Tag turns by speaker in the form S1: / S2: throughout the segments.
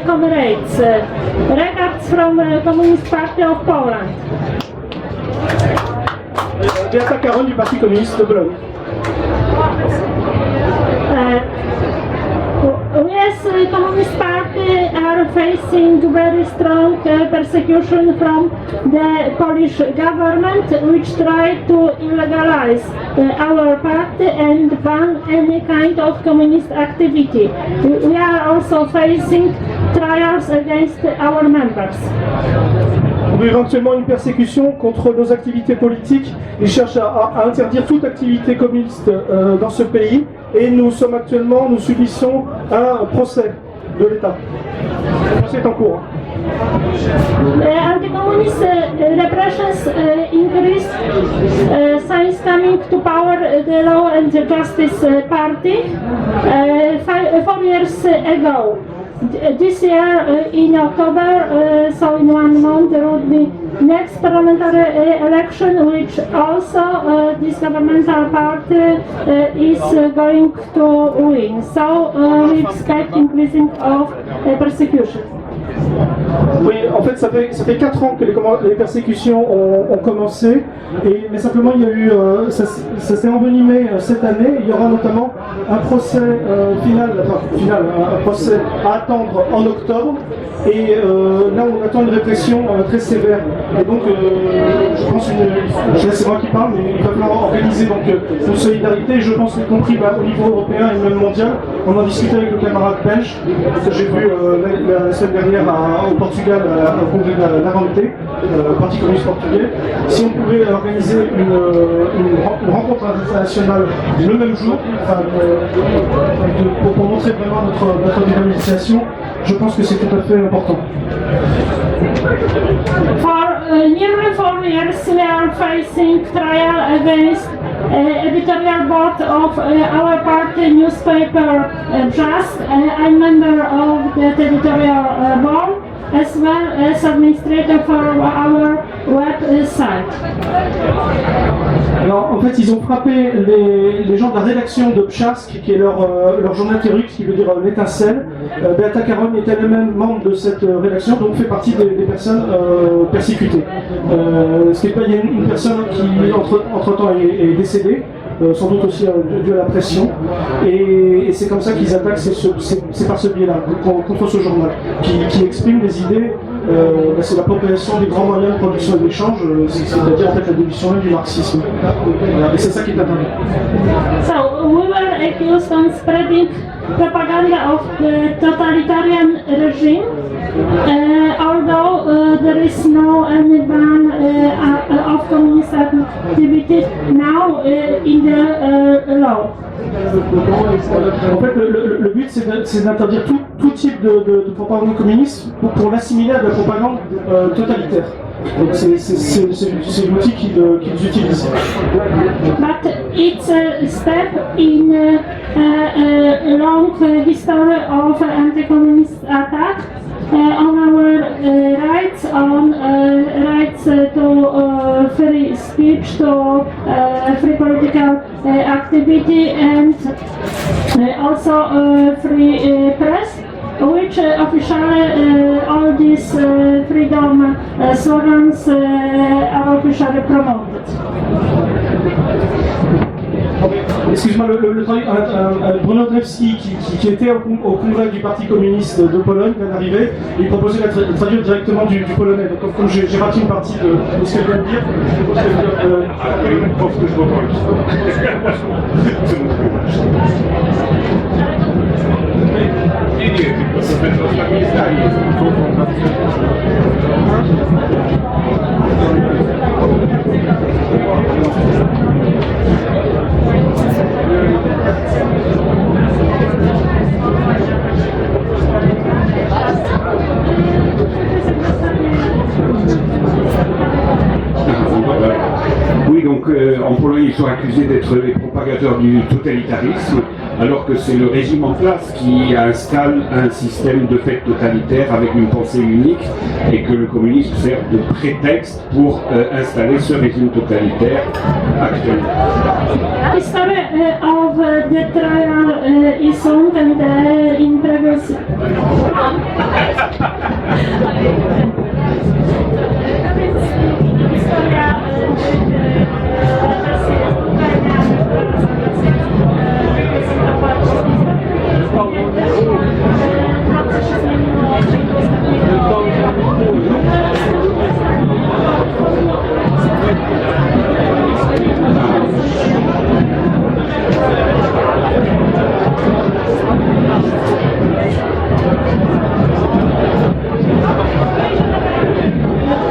S1: Comrades, regards from Communist Party of Poland.
S2: Beata Karoń du Parti communiste de Pologne.
S1: Yes, Communist Party are facing very strong persecution from the Polish government, which try to illegalize our party and ban any kind of communist activity. We are also facing trials against our members.
S2: On vit actuellement une persécution contre nos activités politiques. Ils cherchent à interdire toute activité communiste dans ce pays et nous subissons un procès de l'État. Le procès est en cours.
S1: Anti-communist repressions increased since coming to power the Law and Justice Party 4 years ago. This year in October, so in 1 month, there will be next parliamentary election, which also this governmental party is going to win. So we expect increasing of persecution.
S2: Oui, en fait, ça fait 4 ans que les persécutions ont commencé, mais simplement il y a eu, ça s'est envenimé cette année. Il y aura notamment un procès un procès à attendre en octobre, et là on attend une répression très sévère. Et donc, je pense c'est moi qui parle, mais il va falloir organiser donc une solidarité. Je pense y compris au niveau européen et même mondial. On en discutait avec le camarade belge que j'ai vu la semaine dernière au Portugal, au congrès de l'Avante, le Parti communiste portugais. Si on pouvait organiser une rencontre internationale le même jour, pour montrer vraiment notre dynamisation, je pense que c'est tout à fait important.
S1: For nearly 4 years, we are facing trial against editorial board of our party newspaper Just. I'm member of the editorial board, as well as administrator for our website.
S2: Alors en fait ils ont frappé les gens de la rédaction de Pszask, qui est leur journal théorique, ce qui veut dire l'étincelle. Beata Karoń est elle-même membre de cette rédaction, donc fait partie des personnes persécutées. Ce qui est pas, il y a une personne qui entre-temps est décédée, sans doute aussi dû à la pression, et c'est comme ça qu'ils attaquent, c'est par ce biais-là, contre ce journal, qui exprime des idées. C'est l'appropriation des grands moyens de production et d'échange, c'est-à-dire en fait la démission même du marxisme. Et c'est ça qui est interdit.
S1: So we were accused of spreading propaganda of the totalitarian regime, although there is no any ban of communist activity now in the law.
S2: En fait, le but c'est d'interdire tout type de propagande communiste pour l'assimiler à de la propagande totalitaire. Donc c'est l'outil qu'ils utilisent.
S1: But it's a step in a long history of anti-communist attack on our rights, on rights to free speech, to free political activity, and also free press, which officially all these freedom slogans are officially promoted.
S2: Excuse-moi, Bruno Drewski, qui était au congrès du Parti communiste de Pologne, vient d'arriver, et il proposait de traduire directement du polonais. Donc comme j'ai raté une partie de ce qu'elle vient de dire, je propose
S3: Oui, donc en Pologne, ils sont accusés d'être les propagandistes propagateurs du totalitarisme, alors que c'est le régime en place qui installe un système de fait totalitaire avec une pensée unique et que le communisme sert de prétexte pour installer ce régime totalitaire actuel.
S1: History of the trial is on and in previous.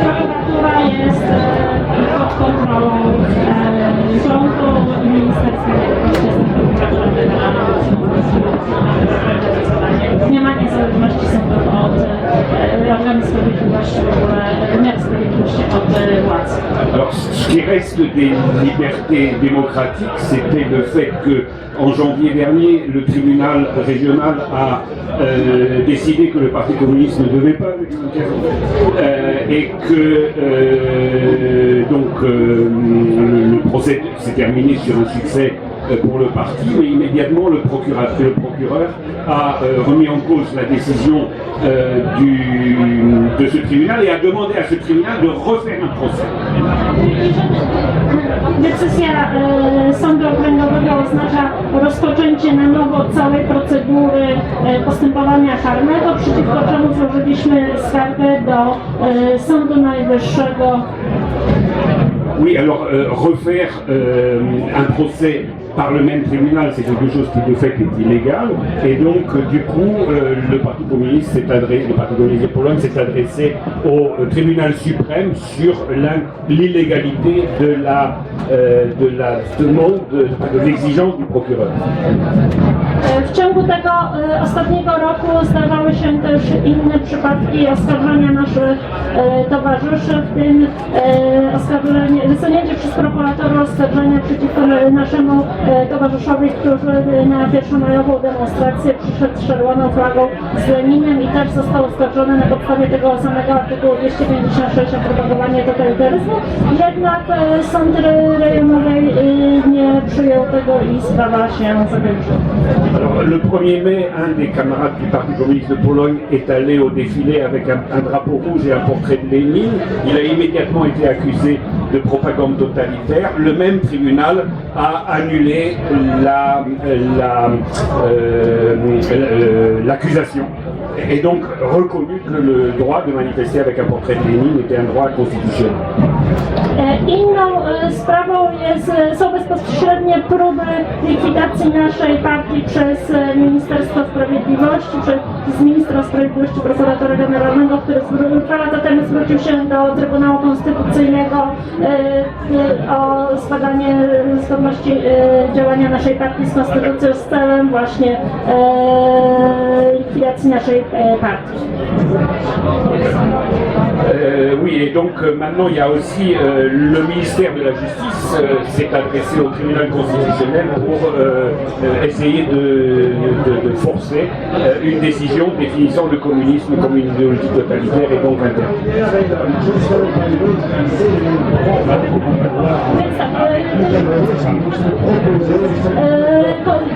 S1: Prokuratura jest pod kontrolą rządu i Ministerstwa Nie ma niezależności sądów od organów sprawiedliwości, w ogóle wymiaru sprawiedliwości od władzy.
S3: Alors, ce qui reste des libertés démocratiques, c'était le fait que, en janvier dernier, le tribunal régional a décidé que le Parti communiste ne devait pas et que le procès s'est terminé sur un succès pour le parti, mais immédiatement le procureur a remis en cause la décision de ce tribunal et a demandé à ce tribunal de refaire un procès.
S1: Decyzja Sądu Okręgowego oznacza rozpoczęcie na nowo całej procedury postępowania karnego, przeciwko czemu złożyliśmy skargę do Sądu Najwyższego.
S3: Oui, alors refaire un procès par le même tribunal, c'est quelque chose qui de fait est illégal, et donc du coup le Parti communiste de Pologne s'est adressé au tribunal suprême sur l'illégalité de la demande, de l'exigence du procureur.
S1: W ciągu tego ostatniego roku zdarzały się też inne przypadki oskarżania naszych towarzyszy, w tym wysunięcie przez prokuratora oskarżenia przeciwko naszemu towarzyszowi, który na pierwszomajową demonstrację przyszedł z czerwoną flagą z Leninem i też został oskarżony na podstawie tego samego artykułu 256 o propagowanie totalitaryzmu. Jednak sąd rejonowy nie przyjął tego i sprawa się zakończyła.
S3: Alors, le 1er mai, un des camarades du Parti communiste de Pologne est allé au défilé avec un drapeau rouge et un portrait de Lénine. Il a immédiatement été accusé de propagande totalitaire. Le même tribunal a annulé l'accusation et donc reconnu que le droit de manifester avec un portrait de Lénine était un droit constitutionnel.
S1: Inną sprawą są bezpośrednie próby likwidacji naszej partii przez Ministerstwo Sprawiedliwości, przez ministra sprawiedliwości, prokuratora generalnego, który 2 lata temu zwrócił się do Trybunału Konstytucyjnego o zbadanie zgodności działania naszej partii z konstytucją z celem właśnie likwidacji naszej partii.
S3: Oui, et donc maintenant il y a aussi le ministère de la Justice s'est adressé au tribunal constitutionnel pour essayer de forcer une décision définissant le communisme comme une idéologie totalitaire et donc interne.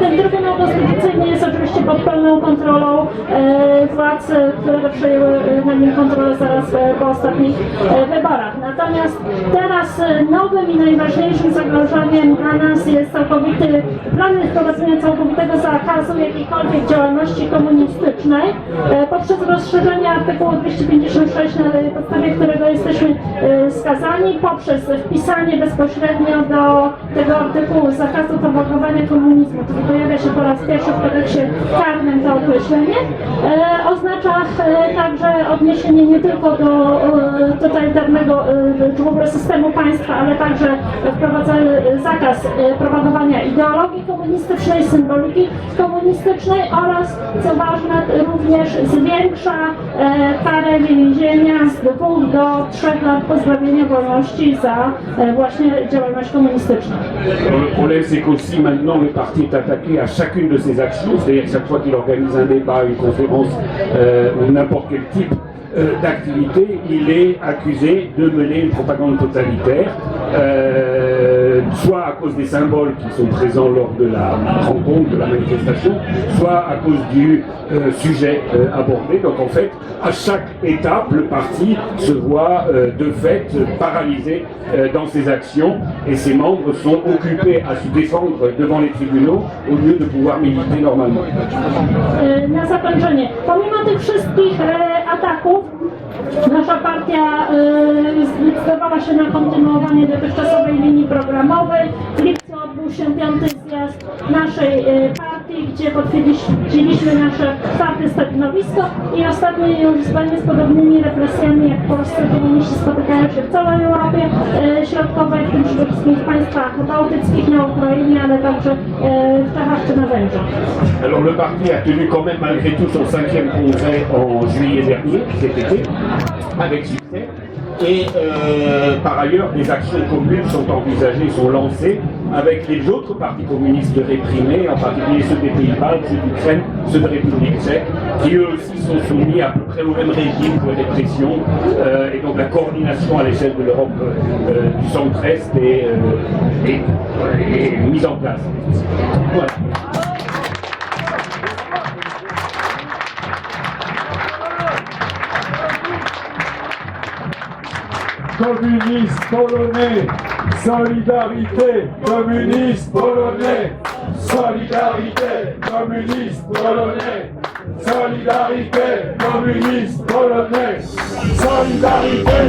S1: Ten Trybunał Konstytucyjny jest oczywiście pod pełną kontrolą władz, które przejęły na nim kontrolę zaraz po ostatnich wyborach. Natomiast teraz nowym i najważniejszym zagrożeniem dla nas jest plan wprowadzenia całkowitego zakazu jakiejkolwiek działalności komunistycznej poprzez rozszerzenie artykułu 256, na podstawie którego jesteśmy skazani, poprzez wpisanie bezpośrednio do tego artykułu zakazu propagowania komunizmu, który pojawia się po raz pierwszy w kodeksie karnym, to określenie, oznacza także odniesienie nie tylko do totalitarnego w ogóle systemu państwa, ale także wprowadzamy zakaz propagowania ideologii komunistycznej, symboliki komunistycznej, komunistycznej oraz, co ważne, również zwiększa karę więzienia z 2 do 3 lat pozbawienia wolności za właśnie działalność komunistyczną.
S3: Le problème, c'est qu'aussi maintenant le parti est attaqué à chacune de ses actions, c'est-à-dire que chaque fois qu'il organise un débat, une conférence ou n'importe quel type d'activité, il est accusé de mener une propagande totalitaire, soit à cause des symboles qui sont présents lors de la rencontre, de la manifestation, soit à cause du sujet abordé. Donc en fait, à chaque étape, le parti se voit de fait paralysé dans ses actions et ses membres sont occupés à se défendre devant les tribunaux au lieu de pouvoir militer normalement.
S1: Na zakończenie, pomimo tych wszystkich ataków, nasza partia zdecydowała się na kontynuowanie dotychczasowej linii programowej. W lipcu odbył się 5. zjazd naszej partii, gdzie potwierdziliśmy nasze twarde stanowisko i ostatnio już zgodnie z podobnymi represjami jak polscy komuniści spotykają się w całej Europie Środkowej, w tym przede wszystkim w państwach bałtyckich, na Ukrainie, ale także w Czechach czy na Węgrzech.
S3: Alors le parti a tenu quand même malgré tout son 5e congrès en juillet dernier, cet été, avec succès. Et par ailleurs, des actions communes sont envisagées, sont lancées avec les autres partis communistes réprimés, en particulier ceux des Pays-Bas, ceux d'Ukraine, ceux de République tchèque, qui eux aussi sont soumis à peu près au même régime de répression. Et donc la coordination à l'échelle de l'Europe du centre-est est mise en place. Voilà.
S4: Communiste polonais, solidarité, communiste polonais, solidarité, communiste polonais, solidarité, communiste polonais, solidarité.